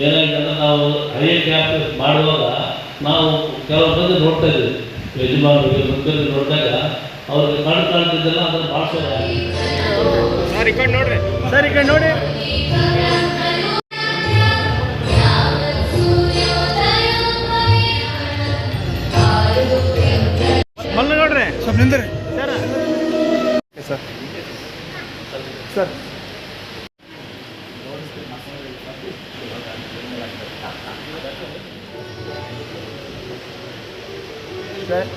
ಏನಾಗಿದೆ ನಾವು ಹಳೆಯ ಕ್ಯಾಂಪ್ ಮಾಡುವಾಗ ನಾವು ಕೆಲವು ಮಂದಿ ನೋಡ್ತಾ ಇದ್ದೀವಿ, ಯಜಮಾನರಿಗೆ ಮುಖ್ಯರಿಗೆ ನೋಡಿದಾಗ ಅವ್ರಿಗೆ ಕಾಣ್ತಿದ್ದಲ್ಲ ಅದನ್ನು ಭಾಷೆ ಸರ್ ಈ ಕಡೆ ನೋಡ್ರಿ, ಸರ್ ಈ ಕಡೆ ನೋಡಿ. ಮಲ್ಲ ನೋಡ್ರಿ ಸ್ವಲ್ಪ ನಿಂದ್ರಿ ಸರ್. ಸರ್ ಸರ್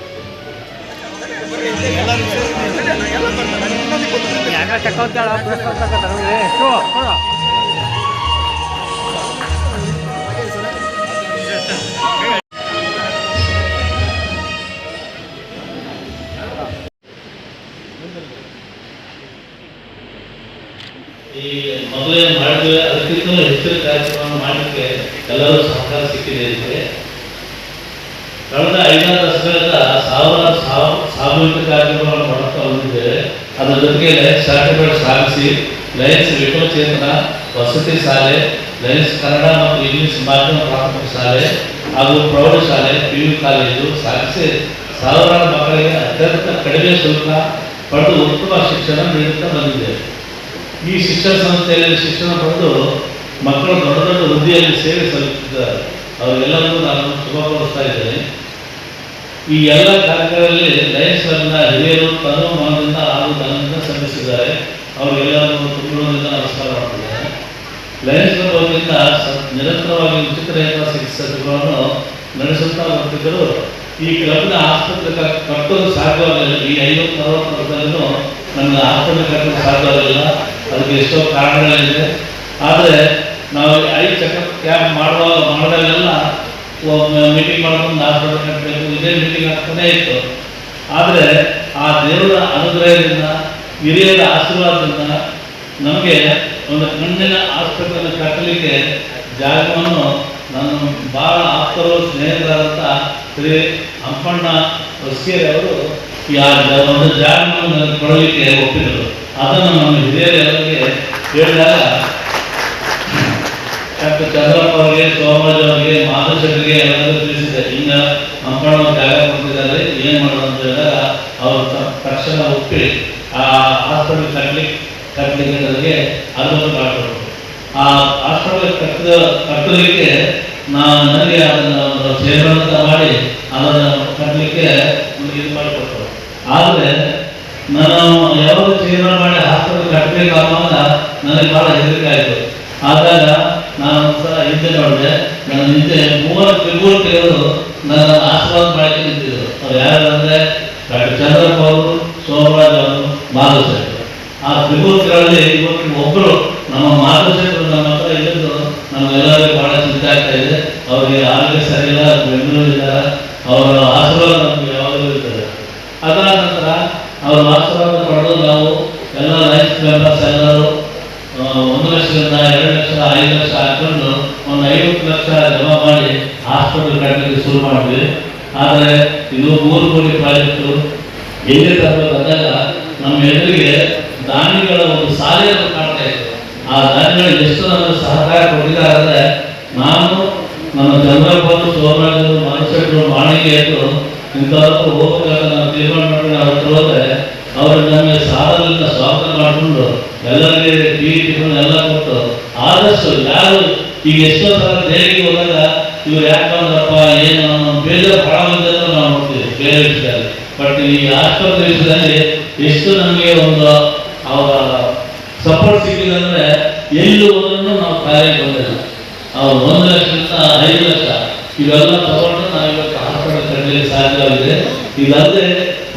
ಈ ಮೊದಲೇ ಮಾಡಿದ್ವಿ, ಅದಕ್ಕಿಂತ ಹೆಚ್ಚಿನ ಕಾರ್ಯಕ್ರಮ ಮಾಡಲಿಕ್ಕೆ ಎಲ್ಲರೂ ಸಹಕಾರ ಸಿಕ್ಕಿದೆ. ಇದಕ್ಕೆ ಕಳೆದ 5 ದಶಕದ ಸಾವಿರಾರು ಸಾಮೂಹಿಕ ಕಾರ್ಯಕ್ರಮಗಳನ್ನು ಮಾಡುತ್ತಾ ಬಂದಿದ್ದೇವೆ. ಅದರ ಜೊತೆಗೆ ಲಯನ್ಸ್ ಚಾರಿಟಬಲ್ ಸಾಗಿಸಿ, ಲಯನ್ಸ್ ವಿಕಲಚೇತನ ವಸತಿ ಶಾಲೆ, ಲಯನ್ಸ್ ಕನ್ನಡ ಮತ್ತು ಇಂಗ್ಲಿಷ್ ಮಾಧ್ಯಮ ಪ್ರಾಥಮಿಕ ಶಾಲೆ ಹಾಗೂ ಪ್ರೌಢಶಾಲೆ, PU ಕಾಲೇಜು ಸಾಗಿಸಿ ಸಾವಿರಾರು ಮಕ್ಕಳಿಗೆ ಅತ್ಯಂತ ಕಡಿಮೆ ಶುಲ್ಕ ಪಡೆದು ಉತ್ತಮ ಶಿಕ್ಷಣ ನೀಡುತ್ತಾ ಬಂದಿದ್ದೇವೆ. ಈ ಶಿಕ್ಷಣ ಸಂಸ್ಥೆಯಲ್ಲಿ ಶಿಕ್ಷಣ ಪಡೆದು ಮಕ್ಕಳು ದೊಡ್ಡ ದೊಡ್ಡ ಹುದ್ದೆಯಲ್ಲಿ ಸೇವೆ ಸಲ್ಲಿಸುತ್ತಿದ್ದಾರೆ. ಅವರಿಗೆಲ್ಲರಿಗೂ ನಾನು ಶುಭ ಕೋರುತ್ತಾ ಇದ್ದೇನೆ. ಈ ಎಲ್ಲ ಕಾರ್ಯಕ್ರಮಗಳಲ್ಲಿ ಲಯನ್ಸ್ ಕ್ಲಬ್ನ ಹಿರಿಯರು ತನು ಮನದಿಂದ ಹಾಗೂ ಧನದಿಂದ ಶ್ರಮಿಸಿದ್ದಾರೆ. ಅವರಿಗೆಲ್ಲರಿಗೂ ತುಂಬದಿಂದ ನಮಸ್ಕಾರ ಮಾಡ್ತಿದ್ದಾರೆ. ಲಯನ್ಸ್ ಕ್ಲಬ್ ವತಿಯಿಂದ ನಿರಂತರವಾಗಿ ಉಚಿತ ನೇತ್ರ ಚಿಕಿತ್ಸೆಗಳನ್ನು ನಡೆಸುತ್ತಾ ಬರ್ತಿದ್ದರು. ಈ ಕ್ಲಬ್ನ ಆಸ್ಪತ್ರೆ ಕಟ್ಟೋದು ಸಾಧ್ಯವಾಗಲಿಲ್ಲ. ಈ 50-60 ವರ್ಷದಲ್ಲೂ ನಮಗೆ ಆಸ್ಪತ್ರೆ ಕಟ್ಟಲು ಸಾಧ್ಯವಾಗಿಲ್ಲ. ಅದಕ್ಕೆ ಎಷ್ಟೋ ಕಾರಣಗಳಿದೆ. ಆದರೆ ನಾವು ಐ ಚೆಕಪ್ ಕ್ಯಾಂಪ್ ಮಾಡಿದಾಗೆಲ್ಲ ಮೀಟಿಂಗ್ ಮಾಡ್ಕೊಂಡು ಆಸ್ಪತ್ರೆ ಕಟ್ಟಬೇಕು, ಇದೇ ಮೀಟಿಂಗ್ ಆಗ್ತಾನೇ ಇತ್ತು. ಆದರೆ ಆ ದೇವರ ಅನುಗ್ರಹದಿಂದ, ಹಿರಿಯರ ಆಶೀರ್ವಾದದಿಂದ ನಮಗೆ ಒಂದು ಕಣ್ಣಿನ ಆಸ್ಪತ್ರೆಯನ್ನು ಕಟ್ಟಲಿಕ್ಕೆ ಜಾಗವನ್ನು ನಾನು ಭಾಳ ಆಪ್ತರು ಸ್ನೇಹಿತರಾದಂಥ ಶ್ರೀ ಹಂಪಣ್ಣ ಹೊಸ್ಕೇರಿ ಅವರು ಒಂದು ಜಾಗವನ್ನು ಕೊಡಲಿಕ್ಕೆ ಒಪ್ಪಿದರು. ಅದನ್ನು ನಮ್ಮ ಹಿರಿಯರಿಗೆ ಹೇಳಿದಾಗ ಡಾಕ್ಟರ್ ಚಂದ್ರಪ್ಪ ಅವರಿಗೆ, ಸೋಮರಾಜ್ ಅವರಿಗೆ, ಮಾಧುಶೆಟ್ಟರಿಗೆ ಎಲ್ಲರೂ ತಿಳಿಸಿದೆ. ಹಿಂಗೆ ಹಂಪಣ್ಣ ಜಾಗ ಕೊಡ್ತಿದ್ದಾರೆ, ಏನು ಮಾಡೋದು ಅಂತ ಹೇಳಿದಾಗ ಅವರು ತಕ್ಷಣ ಒಪ್ಪಿ ಆ ಹಾಸ್ಪಿಟಲ್ ಕಟ್ಟಲಿಕ್ಕೆ ನನಗೆ ಅನುಮತಿ ಮಾಡಿಕೊಟ್ರು. ಆ ಹಾಸ್ಪಿಟಲ್ ಕಟ್ಟಲಿಕ್ಕೆ ನನಗೆ ಅದನ್ನು ಚೇರ್ಮನ್ ಮಾಡಿ ಅದನ್ನು ಕಟ್ಟಲಿಕ್ಕೆ ಇದು ಮಾಡಿಕೊಟ್ರು. ಆದರೆ ನಾನು ಯಾವಾಗ ಚೇರ್ಮನ್ ಮಾಡಿ ಹಾಸ್ಪಿಟಲ್ ಕಟ್ಟಬೇಕಾಗುವಾಗ ನನಗೆ ಭಾಳ ಹೆದರಿಕೆ ಆಯಿತು. ಆದಾಗ ನಾನು ಒಂದ್ಸಲ ಹಿಂದೆ ನೋಡಿದೆ. ನನ್ನ ಹಿಂದೆ 3 ಕೇಳೋದು ನನ್ನ ಆಶೀರ್ವಾದ ಮಾಡಕ್ಕೆ ನಿಂತಿದ್ದರು. ಅವ್ರು ಯಾರು ಅಂದರೆ ಡಾಕ್ಟರ್ ಚಂದ್ರಪ್ಪ ಅವರು, ಸೋಮರಾಜ್ ಅವರು, ಮಾಧುಶೆಟ್ಟರು. ಆ ತ್ರಿಮೂರ್ತಿಗಳಲ್ಲಿ ಇವತ್ತು ಒಬ್ಬರು ನಮ್ಮ ಮಾಧುಶೆಟ್ಟರು ನಮ್ಮ ಹತ್ರ ಇದ್ದು ನಮಗೆಲ್ಲರಿಗೂ ಭಾಳ ಚಿಂತೆ ಆಗ್ತಾ ಇದೆ. ಅವರಿಗೆ ಆರೋಗ್ಯ ಸರಿಯಿಲ್ಲ, ಬೆಂಗಳೂರಿದ್ದಾರೆ. ಅವರ ಆಶೀರ್ವಾದ ನಮಗೆ ಯಾವಾಗಲೂ ಇರ್ತದೆ. ಅದಾದ ನಂತರ ಅವರ ಆಶೀರ್ವಾದ ಪಡೆದು ನಾವು ಎಲ್ಲ ಲೈಫ್ ಮೆಂಬರ್ಸ್ ಎಲ್ಲರೂ 1 ಲಕ್ಷದಿಂದ 2 ಲಕ್ಷ 5 ಲಕ್ಷ ಹಾಕೊಂಡು ಒಂದು 50 ಲಕ್ಷ ಜಮಾ ಮಾಡಿ ಹಾಸ್ಪಿಟಲ್ ಕಟ್ಟಲಿಕ್ಕೆ ಶುರು ಮಾಡಿದ್ವಿ. ಆದರೆ ಇದು 3 ಕೋಟಿ ಪ್ರಾಜೆಕ್ಟು ಎಲ್ಲಿ ತರಬೇಕು ಅಂದಾಗ ನಮ್ಮ ಎದುರಿಗೆ ದಾನಿಗಳ ಒಂದು ಸಾಲೆಯನ್ನು ಕಾಣ್ತಾ ಇತ್ತು. ಆ ದಾನಿಗಳು ಎಷ್ಟು ನಮಗೆ ಸಹಕಾರ ಕೊಟ್ಟಿದ್ದಾರೆ ಅಂದರೆ, ನಾನು ನಮ್ಮ ಚಂದ್ರಪ್ಪರು, ಸೋಮರಾಜರು, ಮಾಧುಶೆಟ್ಟರು, ಮಾಣಿಗೆಯರು ಇಂಥವ್ರು ಹೋಗಬೇಕಾದ್ರೆ ನಾವು ತೀರ್ಮಾನ ಮಾಡಿ ಅವ್ರ ಹತ್ರ ಹೋದರೆ ಅವರು ನಮಗೆ ಸಾಲದಿಂದ ಸ್ವಾಗತ ಮಾಡಿಕೊಂಡು ಎಲ್ಲರಿಗೆ ಟೀ ಟಿಫನ್ ಎಲ್ಲ ಕೊಟ್ಟು ಆದಷ್ಟು ಯಾರು ಈಗ ಎಷ್ಟೋ ಸಲ ದೇವಿಗೆ ಹೋದಾಗ ಇವ್ರು ಯಾಕೆ ಬಂದ್ರಪ್ಪ ಏನು ಬೇಜಾರು ಭಾಳ ಬಂದೆಲ್ಲ ನಾವು ನೋಡ್ತೀವಿ ಬೇರೆ ವಿಷಯದಲ್ಲಿ. ಬಟ್ ಈ ಆಸ್ಪತ್ರೆ ವಿಷಯದಲ್ಲಿ ಎಷ್ಟು ನಮಗೆ ಒಂದು ಅವರ ಸಪೋರ್ಟ್ ಸಿಕ್ಕಿದೆ ಅಂದರೆ ಎಲ್ಲಿ ಹೋದ್ರೂ ನಾವು ಕಾರ್ಯಕ್ಕೆ ಬಂದಿಲ್ಲ. ಅವ್ರು 1 ಲಕ್ಷದಿಂದ 5 ಲಕ್ಷ ಇವೆಲ್ಲ ತಗೊಂಡು ನಾವು ಇವತ್ತು ಹಾಸ್ಪಿಟಲ್ ಕಟ್ಟಲಿಕ್ಕೆ ಸಾಧ್ಯವಾಗಿದೆ. ಇದಲ್ಲದೆ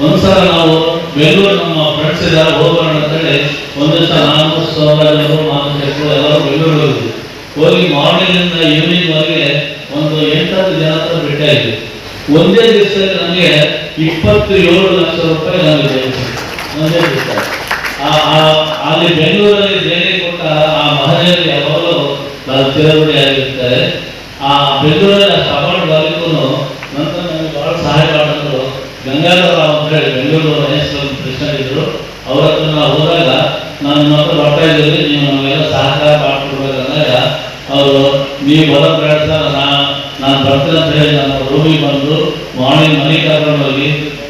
ಒಂದ್ಸಲ ನಾವು ಬೆಂಗಳೂರು ನಮ್ಮ ಫ್ರೆಂಡ್ಸ್ ಇದ್ದಾರೆ ಹೋಗೋಣ ಅಂತೇಳಿ ಒಂದು ದಿವಸ ನಾನು, ಸೋಮರಾಜರು, ಮಾಧುಶೆಟ್ಟರು ಎಲ್ಲರೂ ಬೆಂಗಳೂರು ಹೋಗಿದ್ವಿ. ಹೋಗಿ ಮಾರ್ನಿಂಗಿಂದ ಈವ್ನಿಂಗ್ವರೆಗೆ ಒಂದು 8-10 ಜನ ಹತ್ರ ಭೇಟಿ ಆಯಿತು. ಒಂದೇ ದಿವಸದಲ್ಲಿ ನನಗೆ 27 ಲಕ್ಷ ರೂಪಾಯಿ ನಮಗೆ ಒಂದೇ ದಿವಸ. ಅಲ್ಲಿ ಬೆಂಗಳೂರಲ್ಲಿ ದೇಣಿಗೆ ಕೊಟ್ಟ ಆ ಮಹನೀಯರು ಯಾವಾಗಲೂ ನಾವು ತಿರುಗಡೆ ಆಗಿರ್ತಾರೆ. ಆ ಬೆಂಗಳೂರಲ್ಲಿ ಅಷ್ಟು ಅಮೌಂಟ್ ಬರಲಿಕ್ಕೂ ನಂತರ ನಮಗೆ ಭಾಳ ಸಹಾಯ ಮಾಡಿದ್ರು. ಗಂಗಾಧರ ಅಂತ ಹೇಳಿ ಬೆಂಗಳೂರು ಪ್ರೆಸಿಡೆಂಟ್ ಇದ್ದರು. ಅವ್ರ ಹತ್ರ ನಾವು ಹೋದಾಗ ನಾನು ಮಾತ್ರ ಬರ್ತಾ ಇದ್ದೀವಿ, ನೀವು ನಮಗೆಲ್ಲ ಸಹಕಾರ ಮಾಡಿಕೊಡ್ಬೇಕಂದಾಗ ಅವರು ನೀವು ಬರೋದು ಬೇಡ ಸರ್, ನಾನು ಬರ್ತೀನಿ ಅಂತ ಹೇಳಿ ನಮ್ಮ ರೂಮಿಗೆ ಬಂದು ಮಾರ್ನಿಂಗ್ ಮನೆ ಕರ್ಕೊಂಡು ಹೋಗಿ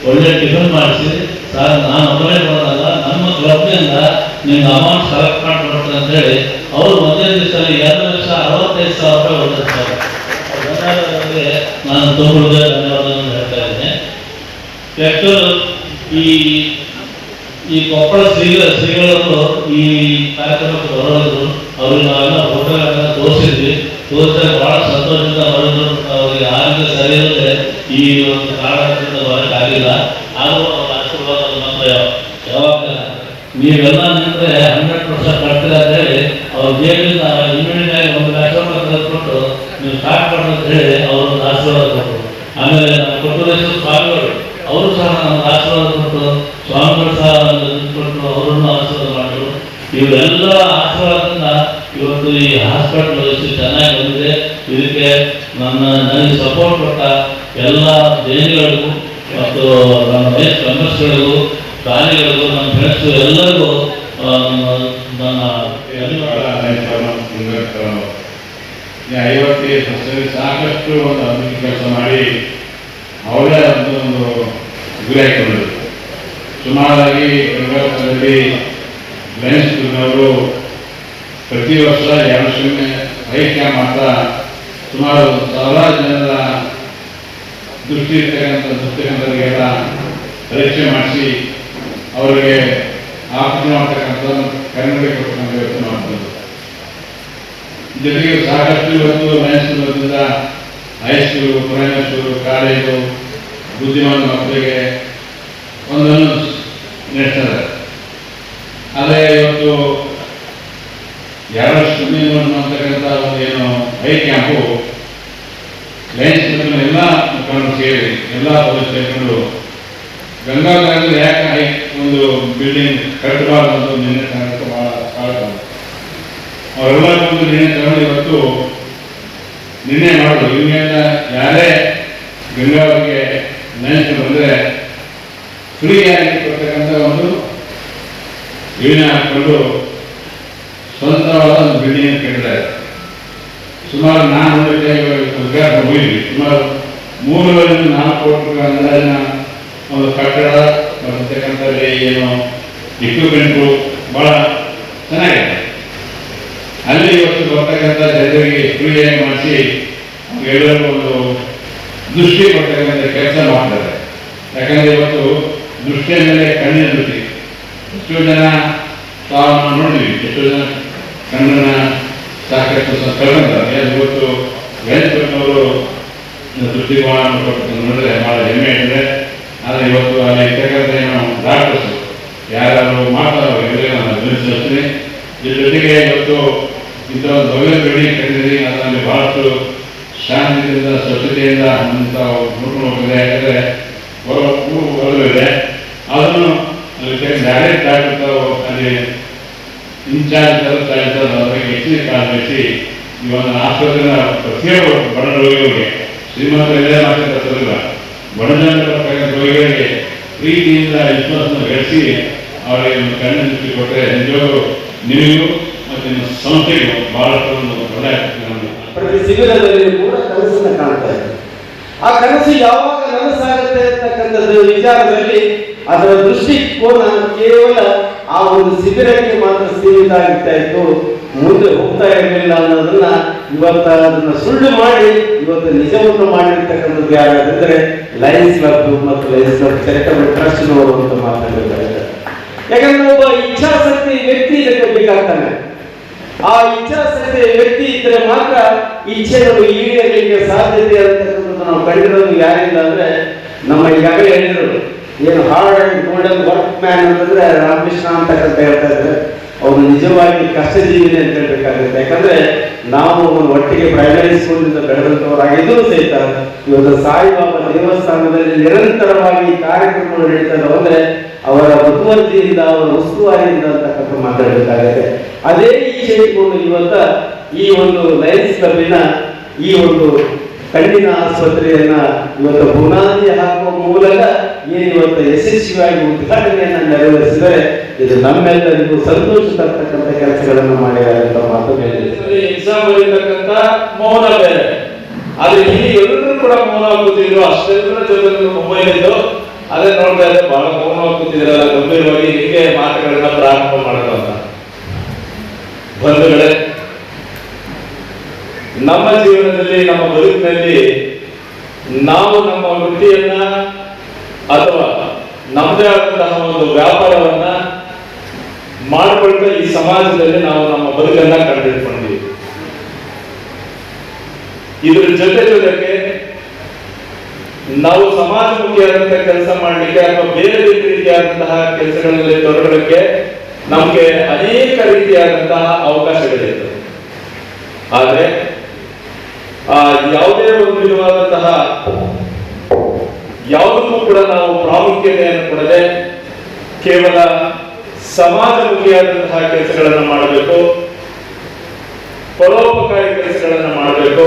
ಒಳ್ಳೆ ಟಿಫನ್ ಮಾಡಿಸಿ, ಸರ್ ನಾನು ಒಬ್ಬರೇ ಬರೋದಲ್ಲ, ನಮ್ಮ ಕ್ಲಬ್ನಿಂದ ನಿಮ್ಗೆ ಅಮೌಂಟ್ ಸೆಲೆಕ್ಟ್ ಮಾಡಿಕೊಡ್ತೀನಿ ಅಂತ ಹೇಳಿ ಅವರು ಮೊದಲನೇ ದಿವಸ 2,65,000 ರೂಪಾಯಿ ಹೊರತಾರೆ ಸರ್. ಅವರಿಗೆ ನಾನು ತುಂಬ ಧನ್ಯವಾದಗಳನ್ನು ಹೇಳ್ತಾ ಇದ್ದೇನೆ. ಆ್ಯಕ್ಚುಲ್ ಈ ಕೊಪ್ಪಳ ಶ್ರೀಗಳು ಈ ಕಾರ್ಯಕ್ರಮಕ್ಕೆ ಬರೋದು ಅವ್ರಿಗೆ ನಾವೆಲ್ಲ ಹೋಟೆಲ್ ತೋರಿಸಿದಾಗ ಬಹಳ ಸಂತೋಷದಿಂದ ಬರೋದು. ಅವರಿಗೆ ಆರೋಗ್ಯ ಸರಿ ಇರುತ್ತೆ, ಈ ಒಂದು ಕಾರಣದಿಂದ ಬರೋಕ್ಕಾಗಿಲ್ಲ. ಆದರೂ ಅವ್ರ ಆಶೀರ್ವಾದ ಮಾತ್ರ ಯಾವಾಗ ನೀವೆಲ್ಲ ನಿಂತರೆ 100% ಬರ್ತೀರ ಅಂತ ಹೇಳಿ ಅವ್ರ ಜೇಬಿಂದ ಇಮಿಡಿಯೇಟ್ ಆಗಿ 1 ಲಕ್ಷ ರೂಪಾಯಿ ತೆಗೆದುಕೊಟ್ಟು ನೀವು ಸ್ಟಾರ್ಟ್ ಮಾಡೋದು ಅಂತ ಹೇಳಿ ಅವರು ಆಶೀರ್ವಾದ ಕೊಟ್ಟರು. ಆಮೇಲೆ ನಮ್ಮ ಕೊಟ್ಟೂರೇಶ್ವರ ಸ್ವಾಮಿಗಳು ಅವರು ಸಹ ನಮ್ಗೆ ಆಶೀರ್ವಾದ ಕೊಟ್ಟು, ಸ್ವಾಮಿಗಳು ಸಹ ಕೊಟ್ಟು ಅವರನ್ನು ಆಶೀರ್ವಾದ ಮಾಡಿದ್ರು. ಇವರೆಲ್ಲ ಆಶೀರ್ವಾದದಿಂದ ಇವತ್ತು ಈ ಹಾಸ್ಪಿಟಲ್ ಎಷ್ಟು ಚೆನ್ನಾಗಿ ಬಂದಿದೆ. ಇದಕ್ಕೆ ನನಗೆ ಸಪೋರ್ಟ್ ಕೊಟ್ಟ ಎಲ್ಲ ದೇಣಿಗಳಿಗೂ ಮತ್ತು ನಮ್ಮ ವೈಸ್ ಮೆಂಬರ್ಸ್ಗಳಿಗೂ, ದಾನಿಗಳಿಗೂ, ನಮ್ಮ ಫ್ರೆಂಡ್ಸು ಎಲ್ಲರಿಗೂ ನನ್ನ 55 ವರ್ಷದಲ್ಲಿ ಸಾಕಷ್ಟು ಒಂದು ಅಭಿವೃದ್ಧಿ ಕೆಲಸ ಮಾಡಿ ಅವರೇ ಒಂದು ಗುರಿ ಹಾಕಿಕೊಂಡರು. ಸುಮಾರಾಗಿ ಕರ್ನಾಟಕದಲ್ಲಿ ಲಯನ್ಸ್ ಕ್ಲಬ್ನವರು ಪ್ರತಿ ವರ್ಷ 2 ಐ ಕ್ಯಾಂಪ್ ಮಾಡ್ತಾ ಸುಮಾರು 1,000 ಜನರ ದೃಷ್ಟಿ ಇರ್ತಕ್ಕಂಥವರಿಗೆಲ್ಲ ಪರೀಕ್ಷೆ ಮಾಡಿಸಿ ಅವರಿಗೆ ಆಪರೇಷನ್ ಮಾಡ್ತಕ್ಕಂಥ ಕನ್ನಡ ಕೊಟ್ಟಂತ ವ್ಯವಸ್ಥೆ ಮಾಡ್ತಾರೆ. ಜೊತೆಗೆ ಸಾಕಷ್ಟು ಇವತ್ತು ಲಯನ್ಸ್ ಕ್ಲಬ್ನಿಂದ ಹೈಸ್ಕೂಲು, ಪ್ರೈಮರಿ ಸ್ಕೂಲು, ಕಾಲೇಜು, ಬುದ್ಧಿಮಾನ ಮಕ್ಕಳಿಗೆ ಒಂದನ್ನು ನಡೆಸ್ತಾರೆ. ಆದರೆ ಇವತ್ತು 2 ವರ್ಷ ಅಂತಕ್ಕಂಥ ಒಂದು ಏನು ಐ ಕ್ಯಾಂಪು ಲಯನ್ಸ್ ಕ್ಲಬ್ನ ಎಲ್ಲ ಮುಖಂಡರು ಸೇರಿ ಎಲ್ಲ ಪೊಲೀಸ್ ಸೇರಿಕೊಂಡು ಗಂಗಾನಗರದಲ್ಲಿ ಯಾಕೆ ಒಂದು ಬಿಲ್ಡಿಂಗ್ ಕಟ್ಟಬಾರ್ದು ಅಂತ ನಿರ್ಣಯ ತಗೊಳ್ಳೋಕೆ ಭಾಳ ಕಾಡ್ತಾರೆ. ಅವರೆಲ್ಲ ಒಂದು ನಿರ್ಣಯ ತಗೊಂಡು ಇವತ್ತು ನಿರ್ಣಯ ಮಾಡೋದು, ಇಲ್ಲಿಂದ ಯಾರೇ ಗಂಗಾವರಿಗೆ ಲಯನ್ಸ್ ಬಂದರೆ ಫ್ರೀಯಾಗಿ ಕೊಡ್ತಕ್ಕಂಥ ಒಂದು ಯೋಜನೆ ಹಾಕಿಕೊಂಡು ಸ್ವಂತವಾದ ಒಂದು ಬಿಲ್ಡಿಂಗ್ ಕಟ್ಟಿದ್ದಾರೆ. ಸುಮಾರು ನಾನು ಉದ್ಘಾಟನೆ ಹೋಗಿದ್ವಿ. ಸುಮಾರು 3-4 ಕೋಟಿ ರೂಪಾಯಿ ಅಂದಾಜಿನ ಒಂದು ಕಟ್ಟಡ ಬರ್ತಕ್ಕಂಥಲ್ಲಿ ಏನು ಇಕ್ವಿಪ್ಮೆಂಟು ಭಾಳ ಚೆನ್ನಾಗಿದೆ. ಅಲ್ಲಿ ಇವತ್ತು ಬರ್ತಕ್ಕಂಥ ಜನರಿಗೆ ಫ್ರೀಯಾಗಿ ಮಾಡಿಸಿ ಎಲ್ಲರಿಗೂ ಒಂದು ದೃಷ್ಟಿ ಕೊಡ್ತಕ್ಕಂಥ ಕೆಲಸ ಮಾಡ್ತಾರೆ. ಯಾಕಂದರೆ ಇವತ್ತು ದೃಷ್ಟಿಯ ಮೇಲೆ ಕಣ್ಣಿನ ದೃಷ್ಟಿ. ಎಷ್ಟೋ ಜನ ತಾವು ನೋಡಿದ್ವಿ, ಎಷ್ಟೋ ಜನ ಕಣ್ಣನ್ನ ಸಾಕಷ್ಟು ಕಳ್ಕೊಂತಾರೆ. ಇವತ್ತು ವೇದಪುರನವರು ದೃಷ್ಟಿಕೋನ ಕೊಟ್ಟು ನೋಡಿದ್ರೆ ಭಾಳ ಹೆಮ್ಮೆ ಇದೆ. ಆದರೆ ಇವತ್ತು ಅಲ್ಲಿ ಇರ್ತಕ್ಕಂಥ ಏನು ಡಾಕ್ಟರ್ಸು ಯಾರು ಮಾತಾಡೋ ನಾನು ಅಭಿನಯಿಸ್ತೀನಿ. ಇದ್ರ ಜೊತೆಗೆ ಇವತ್ತು ಇಂಥ ಒಂದು ಭವ್ಯ ಬಿಲ್ಡಿಂಗ್ ಕಟ್ಟಿದ್ದೀವಿ. ಅದರಲ್ಲಿ ಬಹಳಷ್ಟು ಶಾಂತಿಯಿಂದ, ಸ್ವಚ್ಛತೆಯಿಂದ ನೋಡ್ಕೊಂಡು ಹೋಗ್ತಿದೆ. ಯಾಕಂದರೆ ಹೊರಗಿದೆ ಅದನ್ನು ಅಲ್ಲಿ ಡೈರೆಕ್ಟ್ ಡಾಕ್ಟರ್ ಅಲ್ಲಿ ಇನ್ಚಾರ್ಜ್ ಅವರಿಗೆ ಹೆಚ್ಚಿನ ಕಾಲ ವಹಿಸಿ ಈ ಒಂದು ಆಸ್ಪತ್ರೆಯ ಪ್ರತಿಯೊಬ್ಬರು ಬಡ ರೋಗಿಗಳಿಗೆ, ಶ್ರೀಮಂತರೇ ಮಾತಾಡ್ತಿಲ್ಲ, ಬಡ ಜನರ ರೋಗಿಗಳಿಗೆ ಪ್ರೀತಿಯಿಂದ ವಿಶ್ವಾಸನ ಗಳಿಸಿ ಅವರಿಗೆ ಒಂದು ಕಣ್ಣಿನ ದೃಷ್ಟಿ ಕೊಟ್ಟರೆ ನಿಜವಾಗೂ ನಿಮಗೂ ಮತ್ತು ನಿಮ್ಮ ಸಂಸ್ಥೆಗೂ ಬಹಳಷ್ಟು ಒಂದು ಒಳ್ಳೆ ಆಗ್ತದೆ. ಪ್ರತಿ ಶಿಬಿರದಲ್ಲಿ ಕೂಡ ಕನಸನ್ನು ಕಾಣ್ತಾ ಇದೆ. ಆ ಕನಸು ಯಾವಾಗ ನನಸಾಗುತ್ತೆ ಅಂತಕ್ಕಂಥದ್ದು ವಿಚಾರದಲ್ಲಿ ಅದರ ದೃಷ್ಟಿಕೋನ ಕೇವಲ ಆ ಒಂದು ಶಿಬಿರಕ್ಕೆ ಮಾತ್ರ ಸೀಮಿತ ಆಗ್ತಾ ಇತ್ತು, ಮುಂದೆ ಹೋಗ್ತಾ ಇರಲಿಲ್ಲ ಅನ್ನೋದನ್ನ ಇವತ್ತು ಅದನ್ನ ಸುಳ್ಳು ಮಾಡಿ ಇವತ್ತು ನಿಜವನ್ನು ಮಾಡಿರ್ತಕ್ಕಂಥದ್ದು ಯಾರಾದ್ರೆ ಲಯನ್ಸ್ ಕ್ಲಬ್ ಮತ್ತು ಲಯನ್ಸ್ ಕ್ಲಬ್ ಚಾರಿಟಬಲ್ ಟ್ರಸ್ಟ್ನವರು ಅಂತ ಮಾತಾಡಿದ್ದಾರೆ. ಯಾಕಂದ್ರೆ ಒಬ್ಬ ಇಚ್ಛಾಶಕ್ತಿ ವ್ಯಕ್ತಿ ಇದಕ್ಕೆ ಬೇಕಾಗ್ತಾನೆ. ಆ ಇಚ್ಛಾಶಕ್ತಿ ವ್ಯಕ್ತಿ ಇದ್ರೆ ಮಾತ್ರ ಇಚ್ಛೆಗಳು ಈಡೇರಲಿಕ್ಕೆ ಸಾಧ್ಯತೆ ಅಂತಕ್ಕಂಥದ್ದು ನಾವು ಕಂಡಿರೋದು ಯಾರಿಂದ ಅಂದ್ರೆ ನಮ್ಮ ಈಗಾಗಲೇ ಹೇಳಿದ್ರು ಏನು hard and golden work man ಅಂತಂದ್ರೆ ರಾಮಕೃಷ್ಣ ಅಂತಕ್ಕಂಥ ಹೇಳ್ತಾ ಇದ್ರೆ ಅವನು ನಿಜವಾಗಿ ಕಷ್ಟಜೀವಿನೇ ಅಂತ ಹೇಳ್ಬೇಕಾಗುತ್ತೆ. ಯಾಕಂದ್ರೆ ನಾವು ಒಟ್ಟಿಗೆ ಪ್ರೈಮರಿ ಸ್ಕೂಲಿಂದ ಬೆಳೆದಂಥವರಾಗಿದ್ದರೂ ಸಹಿತ ಇವತ್ತು ಸಾಯಿಬಾಬಾ ದೇವಸ್ಥಾನದಲ್ಲಿ ನಿರಂತರವಾಗಿ ಕಾರ್ಯಕ್ರಮಗಳು ನಡೀತಾ ಇದ್ದಾವೆ ಅಂದ್ರೆ ಅವರ ಮುತುವರ್ಜಿಯಿಂದ, ಅವರ ಉಸ್ತುವಾರಿಯಿಂದ ಅಂತಕ್ಕಂಥ ಮಾತಾಡಬೇಕಾಗುತ್ತೆ. ಅದೇ ಈಚೆ ಇಟ್ಕೊಂಡು ಇವತ್ತ ಈ ಒಂದು ಲಯನ್ಸ್ ಕ್ಲಬ್ಬಿನ ಈ ಒಂದು ಕಣ್ಣಿನ ಆಸ್ಪತ್ರೆಯನ್ನ ಇವತ್ತು ಬುನಾದಿ ಹಾಕುವ ಮೂಲಕ ಏನು ಇವತ್ತು ಯಶಸ್ವಿಯಾಗಿ ಉದ್ಘಾಟನೆಯನ್ನ ನೆರವೇರಿಸಿದರೆ ಇದು ನಮ್ಮೆಲ್ಲರಿಗೂ ಸಂತೋಷ ತರ್ತಕ್ಕಂಥ ಕೆಲಸಗಳನ್ನು ಮಾಡಿದ್ದಾರೆ ಅಂತ ಮಾತು. ಎಕ್ಸಾಮ್ ಬರೀತಕ್ಕಂಥ ಇಲ್ಲಿ ಎಲ್ಲರೂ ಕೂಡ ಮೌನ ಕೂತಿದ್ರು, ಅಷ್ಟೆಲ್ಲರ ಜೊತೆ ಮೊಬೈಲ್ ಇದ್ದು ಅದೇ ನೋಡ್ತಾ ಇದ್ರೆ ಬಹಳ ಮೌನ ಕೂತಿದ್ರಲ್ಲ, ಗಂಭೀರವಾಗಿ ಹೀಗೆ ಮಾತುಗಳನ್ನ ಪ್ರಾರಂಭ ಮಾಡೋದು ಅಂತ. ಬಂಧುಗಳೇ, ನಮ್ಮ ಜೀವನದಲ್ಲಿ, ನಮ್ಮ ಬದುಕಿನಲ್ಲಿ ನಾವು ನಮ್ಮ ವೃತ್ತಿಯನ್ನ ಅಥವಾ ನಮ್ಮದೇ ಆದಂತಹ ಒಂದು ವ್ಯಾಪಾರವನ್ನ ಮಾಡಿಕೊಳ್ತಾ ಈ ಸಮಾಜದಲ್ಲಿ ನಾವು ನಮ್ಮ ಬದುಕನ್ನ ಕಂಡುಹಿಡ್ಕೊಂಡಿದ್ದೀವಿ. ಇದ್ರ ಜೊತೆಗೆ ನಾವು ಸಮಾಜಮುಖಿಯಾದಂತಹ ಕೆಲಸ ಮಾಡಲಿಕ್ಕೆ ಅಥವಾ ಬೇರೆ ರೀತಿಯಾದಂತಹ ಕೆಲಸಗಳಲ್ಲಿ ತೊಡಗಲಿಕ್ಕೆ ನಮಗೆ ಅನೇಕ ರೀತಿಯಾದಂತಹ ಅವಕಾಶಗಳಿರ್ತದೆ. ಆದ್ರೆ ಯಾವುದೇ ಒಂದು ವಿಧವಾದಂತಹ ಯಾವುದಕ್ಕೂ ಕೂಡ ನಾವು ಪ್ರಾಮುಖ್ಯತೆಯನ್ನು ಕೊಡದೆ ಕೇವಲ ಸಮಾಜಮುಖಿಯಾದಂತಹ ಕೆಲಸಗಳನ್ನು ಮಾಡಬೇಕು, ಪರೋಪಕಾರಿ ಕೆಲಸಗಳನ್ನು ಮಾಡಬೇಕು,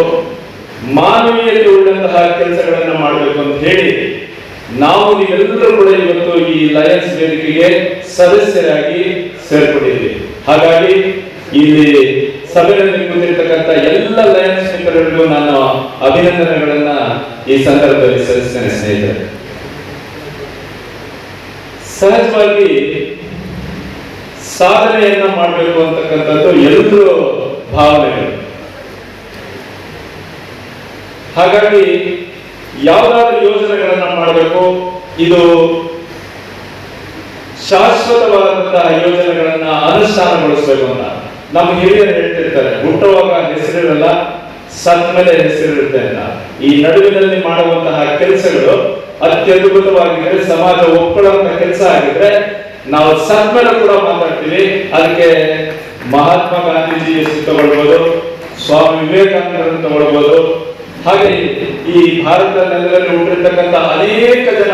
ಮಾನವೀಯತೆ ಉಳ್ಳಂತಹ ಕೆಲಸಗಳನ್ನು ಮಾಡಬೇಕು ಅಂತ ಹೇಳಿ ನಾವು ನೀವೆಲ್ಲರೂ ಕೂಡ ಇವತ್ತು ಈ ಲಯನ್ಸ್ ವೇದಿಕೆಗೆ ಸದಸ್ಯರಾಗಿ ಸೇರ್ಕೊಂಡಿದ್ದೀವಿ. ಹಾಗಾಗಿ ಇಲ್ಲಿ ಸಭೆಯಲ್ಲಿ ಕೂತಿರ್ತಕ್ಕಂಥ ಎಲ್ಲ ಲಯನ್ಸ್ ಮಿತ್ರರಿಗೂ ನಾನು ಅಭಿನಂದನೆಗಳನ್ನ ಈ ಸಂದರ್ಭದಲ್ಲಿ ಸಲ್ಲಿಸ್ತೇನೆ. ಸ್ನೇಹಿತರೆ, ಸಹಜವಾಗಿ ಸಾಧನೆಯನ್ನ ಮಾಡಬೇಕು ಅಂತಕ್ಕಂಥದ್ದು ಎಲ್ಲರೂ ಭಾವನೆಗಳು. ಹಾಗಾಗಿ ಯಾವುದಾದ್ರೂ ಯೋಜನೆಗಳನ್ನ ಮಾಡಬೇಕು, ಇದು ಶಾಶ್ವತವಾದಂತಹ ಯೋಜನೆಗಳನ್ನ ಅನುಷ್ಠಾನಗೊಳಿಸಬೇಕು ಅಂತ ನಮ್ಮ ಹಿರಿಯರು ಹೇಳ್ತಿರ್ತಾರೆ. ಹುಟ್ಟುವಾಗ ಹೆಸರಿರಲ್ಲ, ಸತ್ ಮೇಲೆ ಹೆಸರಿರುತ್ತೆ ಅಂತ. ಈ ನಡುವಿನಲ್ಲಿ ಮಾಡುವಂತಹ ಕೆಲಸಗಳು ಅತ್ಯದ್ಭುತವಾಗಿದ್ರೆ, ಸಮಾಜ ಒಪ್ಕೊಳ್ಳುವಂತಹ ಕೆಲಸ ಆಗಿದ್ರೆ ನಾವು ಸತ್ ಮೇಲೆ ಕೂಡ ಮಾತಾಡ್ತೀವಿ. ಅದಕ್ಕೆ ಮಹಾತ್ಮ ಗಾಂಧೀಜಿ ತಗೊಳ್ಬಹುದು, ಸ್ವಾಮಿ ವಿವೇಕಾನಂದರನ್ನು ತಗೊಳ್ಬಹುದು. ಹಾಗೆ ಈ ಭಾರತ ನೆಲದಲ್ಲಿ ಹುಟ್ಟಿರ್ತಕ್ಕಂಥ ಅನೇಕ ಜನ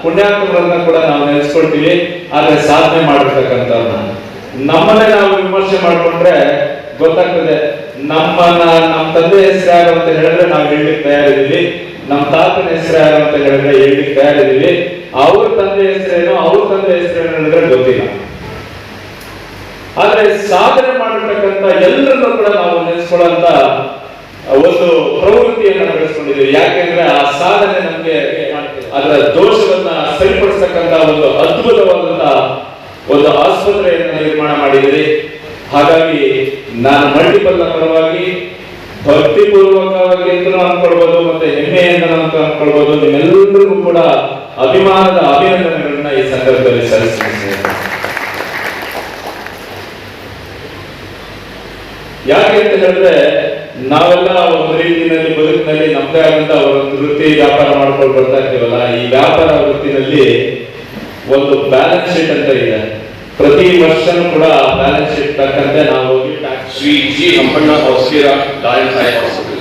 ಪುಣ್ಯಾತ್ಮರನ್ನ ಕೂಡ ನಾವು ನೆನೆಸ್ಕೊಳ್ತೀವಿ. ಆದ್ರೆ ಸಾಧನೆ ಮಾಡಿರ್ತಕ್ಕಂಥವ್ರನ್ನ ನಮ್ಮನ್ನೇ ನಾವು ವಿಮರ್ಶೆ ಮಾಡ್ಕೊಂಡ್ರೆ ಗೊತ್ತಾಗ್ತದೆ. ನಮ್ಮ ತಂದೆ ಹೆಸರು ಯಾರು ಅಂತ ಹೇಳಿದ್ರೆ ನಾವು ಹೇಳಲಿಕ್ಕೆ ತಯಾರಿದ್ದೀವಿ, ನಮ್ಮ ತಾತನ ಹೆಸರು ಯಾರು ಅಂತ ಹೇಳಿದ್ರೆ ಹೇಳಲಿಕ್ಕೆ ತಯಾರಿದ್ದೀವಿ. ಅವ್ರ ತಂದೆ ಹೆಸರೇನು, ಅವ್ರ ತಂದೆ ಹೆಸರೇನು ಹೇಳಿದ್ರೆ ಗೊತ್ತಿಲ್ಲ. ಆದ್ರೆ ಸಾಧನೆ ಮಾಡಿರ್ತಕ್ಕಂಥ ಎಲ್ಲರನ್ನೂ ಕೂಡ ನಾವು ನೆನೆಸ್ಕೊಳ್ಳುವಂತ ಒಂದು ಪ್ರವೃತ್ತಿಯನ್ನು ಬೆಳೆಸ್ಕೊಂಡಿದ್ದೀವಿ. ಯಾಕೆಂದ್ರೆ ಆ ಸಾಧನೆ ನಮಗೆ ಅದರ ದೋಷವನ್ನ ಸರಿಪಡಿಸ್ತಕ್ಕಂಥ ಒಂದು ಅದ್ಭುತವಾದಂತಹ ಒಂದು ಆಸ್ಪತ್ರೆಯನ್ನು ನಿರ್ಮಾಣ ಮಾಡಿದ್ದೀರಿ. ಹಾಗಾಗಿ ನಾನು ಮಲ್ಟಿಪಲ್ ಪರವಾಗಿ ಭಕ್ತಿಪೂರ್ವಕವಾಗಿ ಅಂತ ಅನ್ಕೊಳ್ಬಹುದು, ಮತ್ತೆ ಹೆಮ್ಮೆಯಿಂದ ಅಂತ ಅನ್ಕೊಳ್ಬಹುದು. ನಿಮ್ಮೆಲ್ಲರಿಗೂ ಕೂಡ ಅಭಿಮಾನದ ಅಭಿನಂದನೆಗಳನ್ನ ಈ ಸಂದರ್ಭದಲ್ಲಿ ಸಲ್ಲಿಸ್ತೀನಿ. ಯಾಕೆ ಅಂತ ಹೇಳಿದ್ರೆ ನಾವೆಲ್ಲ ಒಂದು ರೀತಿಯಲ್ಲಿ ಬದುಕಿನಲ್ಲಿ ನಮ್ದೇ ಆದಂತ ಒಂದು ವೃತ್ತಿ ವ್ಯಾಪಾರ ಮಾಡ್ಕೊಂಡು ಬರ್ತಾ ಇರ್ತೀವಲ್ಲ. ಈ ವ್ಯಾಪಾರ ವೃತ್ತಿನಲ್ಲಿ ಒಂದು ಬ್ಯಾಲೆನ್ಸ್ ಶೀಟ್ ಅಂತ ಇದೆ. ಪ್ರತಿ ವರ್ಷನೂ ಕೂಡ ಬ್ಯಾಲೆನ್ಸ್ ಶೀಟ್ ತಕ್ಕಂತೆ ನಾವು ಹೋಗಿ Sri G. Hampanna Hospira, Lions Eye Hospital.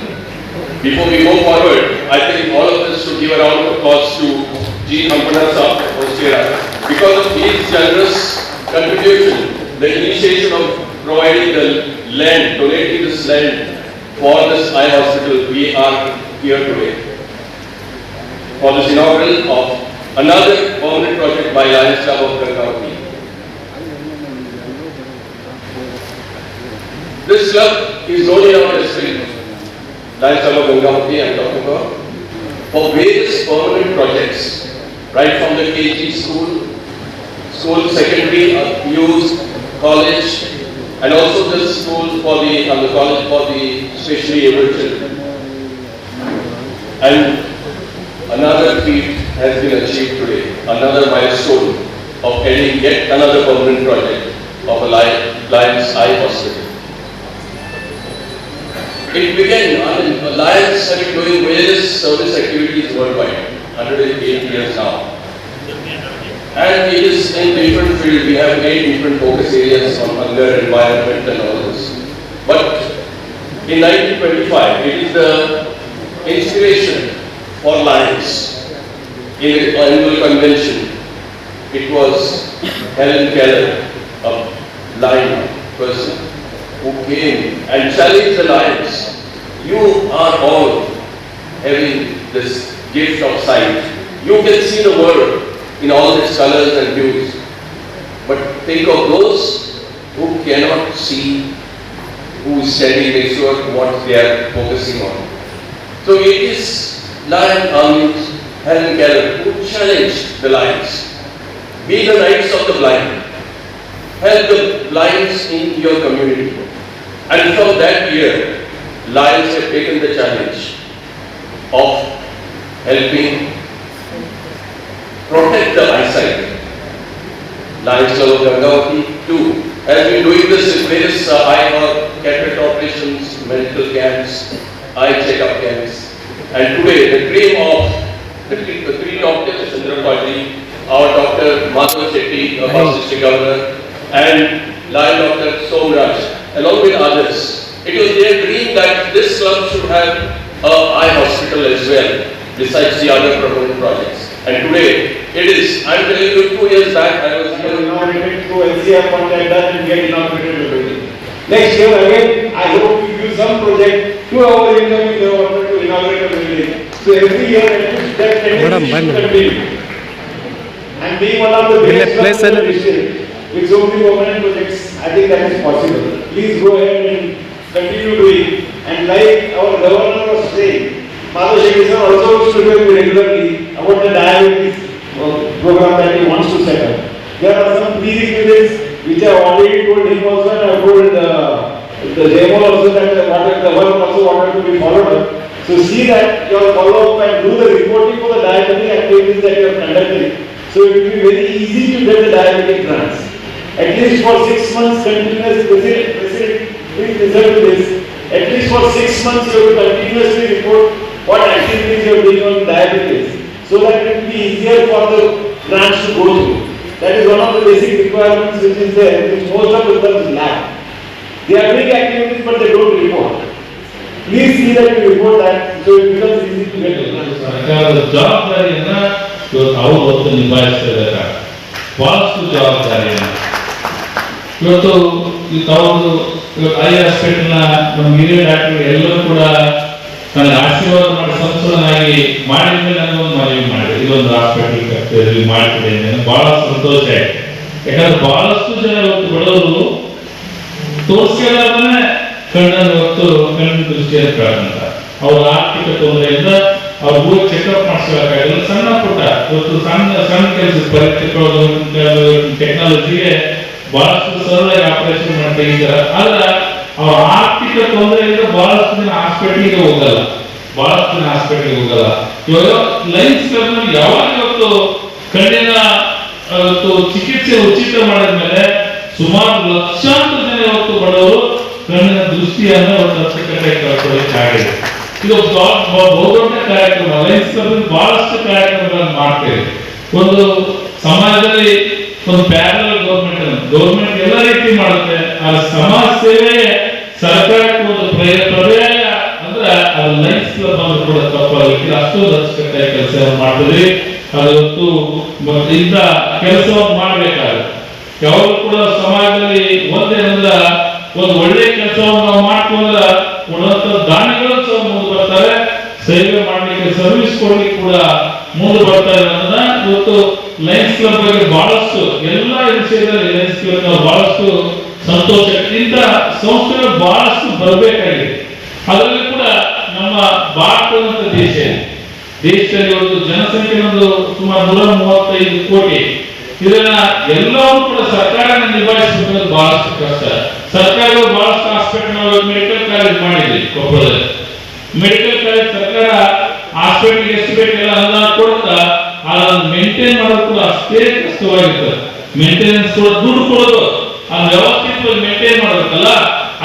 Before we go forward, I think all of us should give a round of applause to G. Hampanna Hospira because of his generous contribution, the initiation of providing the land, donating this land for this eye hospital. We are here today for this inaugural of another permanent project by Lions Club of Gangavati. This club is known in our history, Lions Club of Gangavati I am talking about, for various permanent projects, right from the KG school, secondary, youth, college, and also this school for the college for the specially able children. And another feat has been achieved today, another milestone of ending yet another permanent project of a Lions Eye Hospital. It began, Lions started doing various service activities worldwide, 108 years now. And it is in different fields. We have 8 different focus areas on hunger, environment and all this. But in 1925, it is the inspiration for Lions in the annual convention. It was Helen Keller, a blind person, who came and challenged the Lions. You are all having this gift of sight. You can see the world in all its colors and hues. But think of those who cannot see, who is standing next to what they are focusing on. So it is Lion Army Helen Keller who challenged the Lions. Be the knights of the blind. Help the blinds in your community. And from that year, Lions have taken the challenge of helping protect the eyesight. Lions Club of Gangavati too has been doing this with various eye or cataract operations, medical camps, eye checkup camps. And today the dream of the three doctors, Chandrapati, our Dr. Madhav Shetty, our District Governor, and Lion Dr. Somraj, along with others. It was their dream that this club should have an eye hospital as well, besides the other promoted projects. And today, it is. I'm telling you, 2 years back, I was here. Inaugurated through NCR fund and that will get inaugurated the building. Next year again, I hope we use some project to our income in the order to inaugurate the building. So every year, at least that tendency should continue. And being one of the biggest clubs in the district, with so many permanent projects, I think that is possible. Please go ahead and continue doing. And like our governor was saying, Madhav Shetty sir also used to tell me regularly about the diabetes program that he wants to set up. There are some prerequisites which I already told him also, and I told the JMO also that the work also wanted to be followed up. So see that you all follow up and do the reporting for the diabetic activities that you are conducting. So it will be very easy to get the diabetic grants. At least for 6 months continuous, please listen to this. At least for 6 months you have to continuously report what activities you are doing on diabetes, so that it will be easier for the grants to go through. That is one of the basic requirements which is there, which most of the clubs lack. They are doing activities but they don't report. Please see that you report that, so it becomes easy to get the grants. ಸರ್ಕಾರದ ಜವಾಬ್ದಾರಿಯನ್ನ ಇವತ್ತು ಅವರು ಹೊತ್ತು ನಿಭಾಯಿಸ್ತಾ ಇದ್ದಾರೆ. ಬಹಳಷ್ಟು ಜವಾಬ್ದಾರಿಯನ್ನ ಇವತ್ತು ತಾವು ಐ ಹಾಸ್ಪಿಟಲ್ನ ನಮ್ಮ ಹಿರಿಯ ಡಾಕ್ಟರ್ ಎಲ್ಲರೂ ಕೂಡ ನನಗೆ ಆಶೀರ್ವಾದ ಮಾಡಿ ಸಂಶೋಧನಾಗಿ ಮಾಡಿದ ಮೇಲೆ ನನಗೊಂದು ಮನವಿ ಮಾಡಿದೆ, ಇದೊಂದು ಹಾಸ್ಪಿಟಲ್ ಕಟ್ಟಿ ಮಾಡ್ತಿದೆ ಅಂತ ಬಹಳ ಸಂತೋಷ ಆಯ್ತು. ಯಾಕಂದ್ರೆ ಬಹಳಷ್ಟು ಜನ ಇವತ್ತು ಬಡವರು ತೋರಿಸ್ಕೊಳ್ಳೋದನ್ನೇ ಕಣ್ಣನ್ನು ಹೊತ್ತು ಕಣ್ಣು ದೃಷ್ಟಿಯನ್ನು ಕಳ್ಕೊಂತ ಅವ್ರ ಆರ್ಥಿಕ ತೊಂದರೆಯಿಂದ ಅವ್ರು ಹೋಗಿ ಚೆಕ್ಅಪ್ ಮಾಡಿಸ್ಬೇಕಾಗಿಲ್ಲ. ಸಣ್ಣ ಪುಟ್ಟ ಇವತ್ತು ಸಣ್ಣ ಕೆಲಸ ಪರೀಕ್ಷೆಗಳು ಟೆಕ್ನಾಲಜಿಗೆ ಬಹಳಷ್ಟು ಸರಳವಾಗಿ ಆಪರೇಷನ್ ಮಾಡಿ ತೆಗಿತಾರೆ. ಆದ್ರೆ ಅವ್ರ ಆರ್ಥಿಕ ತೊಂದರೆಯಿಂದ ಬಹಳಷ್ಟು ದಿನ ಹಾಸ್ಪಿಟಲ್ಗೆ ಹೋಗಲ್ಲ. ಇವಾಗ ಲೈನ್ಸ್ ಕ್ಲಬ್ ನಲ್ಲಿ ಯಾವಾಗ ಇವತ್ತು ಕಣ್ಣಿನ ಚಿಕಿತ್ಸೆ ಉಚಿತ ಮಾಡಿದ್ಮೇಲೆ ಸುಮಾರು ಲಕ್ಷಾಂತರ ಜನ ಇವತ್ತು ಬಡವರು ಕಣ್ಣಿನ ದೃಷ್ಟಿಯನ್ನ ಅಚ್ಚುಕಟ್ಟಾಗಿ ಕಳ್ಕೊಳ್ಳಿಕ್ಕಾಗಿದೆ. ಇದು ಬಹುದೊಡ್ಡ ಕಾರ್ಯಕ್ರಮ. ಲೈನ್ಸ್ ಕ್ಲಬ್ ಬಹಳಷ್ಟು ಕಾರ್ಯಕ್ರಮಗಳನ್ನು ಮಾಡ್ತೇವೆ. ಒಂದು ಸಮಾಜದಲ್ಲಿ ಒಂದು ಪ್ಯಾರಲಲ್ ಗೌರ್ಮೆಂಟ್ ಎಲ್ಲ ರೀತಿ ಮಾಡುತ್ತೆ. ಆ ಸಮಾಜ ಸೇವೆ ಸರ್ಕಾರಕ್ಕೆ ಒಂದು ಪರ್ಯಾಯ ಅಂದ್ರೆ ಅದು ಲೈನ್ಸ್ ಕ್ಲಬ್ ಅನ್ನು ಕೂಡ ತಪ್ಪಾಗಲಿಕ್ಕೆ ಅಷ್ಟೊಂದು ಅಚ್ಚುಕಟ್ಟಾಗಿ ಕೆಲಸ ಮಾಡ್ತದೆ. ಅದೊತ್ತು ಇಂಥ ಕೆಲಸವನ್ನು ಮಾಡಬೇಕಾಗುತ್ತೆ. ಯಾವಾಗ ಕೂಡ ಸಮಾಜದಲ್ಲಿ ಒಂದೇನಂದ್ರ ಒಂದು ಒಳ್ಳೆ ಕೆಲಸವನ್ನು ನಾವು ಮಾಡ್ಕೊಂಡ್ರೆ ಕೊಡುವಂತ ದಾನಿಗಳು ಸಹ ಮುಂದೆ ಬರ್ತಾರೆ, ಸೇವೆ ಮಾಡ್ಲಿಕ್ಕೆ ಸರ್ವಿಸ್ ಕೊಡ್ಲಿಕ್ಕೆ ಕೂಡ ಮುಂದೆ ಬರ್ತಾರೆ ಅನ್ನೋದನ್ನ ಇವತ್ತು ಲಯನ್ಸ್ ಕ್ಲಬ್ ಬಗ್ಗೆ ಬಹಳಷ್ಟು ಎಲ್ಲ ವಿಷಯದಲ್ಲಿ ಲಯನ್ಸ್ ಕ್ಲಬ್ ಬಹಳಷ್ಟು ಸಂತೋಷ. ಇಂಥ ಸಂಸ್ಥೆಗಳು ಬಹಳಷ್ಟು ಬರಬೇಕಾಗಿದೆ. ಅದರಲ್ಲಿ ಕೂಡ ನಮ್ಮ ಭಾರತದಂತ ದೇಶದಲ್ಲಿ ಇವತ್ತು ಜನಸಂಖ್ಯೆ ಒಂದು ಸುಮಾರು 135 ಕೋಟಿ. ಇದನ್ನ ಎಲ್ಲವೂ ಕೂಡ ಸರ್ಕಾರ ನಿಭಾಯಿಸಬೇಕಾದ್ರೆ ಬಹಳಷ್ಟು ಕಷ್ಟ. ಸರ್ಕಾರವು ಬಹಳಷ್ಟು ಹಾಸ್ಪಿಟಲ್ ಮೆಡಿಕಲ್ ಕಾಲೇಜ್ ಮಾಡಿದೆ. ಕೊಪ್ಪಳದಲ್ಲಿ ಮೆಡಿಕಲ್ ಕಾಲೇಜ್ ಸರ್ಕಾರ ಹಾಸ್ಪಿಟಲ್ ಎಷ್ಟು ಬೇಕೆಲ್ಲ ಅನುದಾನ ಕೊಡುತ್ತಾ ಅದನ್ನು ಮೇಂಟೈನ್ ಮಾಡೋದು ಕೂಡ ಅಷ್ಟೇ ಕಷ್ಟವಾಗಿರ್ತದೆ. ಮೇಂಟೆನೆನ್ಸ್ ಕೂಡ ದುಡ್ಡು ಕೊಡೋದು, ಆ ವ್ಯವಸ್ಥಿತವಾಗಿ ಮೇಂಟೈನ್ ಮಾಡಬೇಕಲ್ಲ,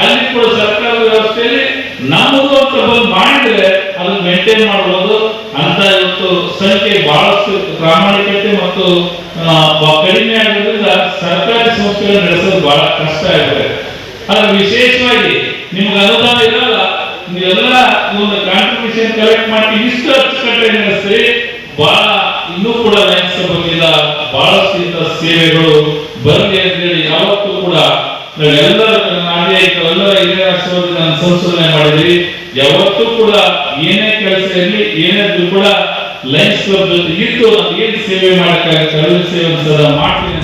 ಅಲ್ಲಿ ಕೂಡ ಸರ್ಕಾರದ ವ್ಯವಸ್ಥೆಯಲ್ಲಿ ನಮ್ಮದು ಅಂತ ಬಂದು ಮಾಡಿದ್ರೆ ಅದನ್ನು ಮೇಂಟೈನ್ ಮಾಡಬಹುದು ಅಂತ ಇವತ್ತು ಸಂಖ್ಯೆ ಬಹಳಷ್ಟು ಪ್ರಾಮಾಣಿಕತೆ ಮತ್ತು ಕಡಿಮೆ ಆಗೋದ್ರಿಂದ ಸರ್ಕಾರಿ ಸಂಸ್ಥೆಗಳನ್ನು ನಡೆಸೋದು ಬಹಳ ಕಷ್ಟ ಆಗುತ್ತೆ. ಆದ್ರೆ ವಿಶೇಷವಾಗಿ ನಿಮ್ಗೆ ಅನುದಾನ ಇರಲ್ಲ, ನೀವೆಲ್ಲ ಒಂದು ಕಾಂಟ್ರಿಬ್ಯೂಷನ್ ಕಲೆಕ್ಟ್ ಮಾಡಿ ಇಷ್ಟು ಅಚ್ಚುಕಟ್ಟಾಗಿ ನಡೆಸ್ತೀರಿ. ಬಹಳ ಇನ್ನೂ ಕೂಡ ಲಯನ್ಸ್ ಬಂದಿಲ್ಲ, ಬಹಳಷ್ಟು ಇಂಥ ಸೇವೆಗಳು ಬರಲಿ ಅಂತೇಳಿ ಯಾವತ್ತೂ ಕೂಡ ನಾವೆಲ್ಲರ ನಾಗರಿಕರೆಲ್ಲರ ಹಿರಿಯ ನಾನು ಸಂಶೋಧನೆ ಮಾಡಿದ್ವಿ. ಯಾವತ್ತೂ ಕೂಡ ಏನೇ ಕೆಲಸ ಇರಲಿ ಏನೇ ಕೂಡ ಲಯನ್ಸ್ ಕ್ಲಬ್ ಜೊತೆ ಇದ್ದು ಏನ್ ಸೇವೆ ಮಾಡಕ್ಕಾಗುತ್ತೆ ಸೇವೆ ಮಾಡ್ತೀನಿ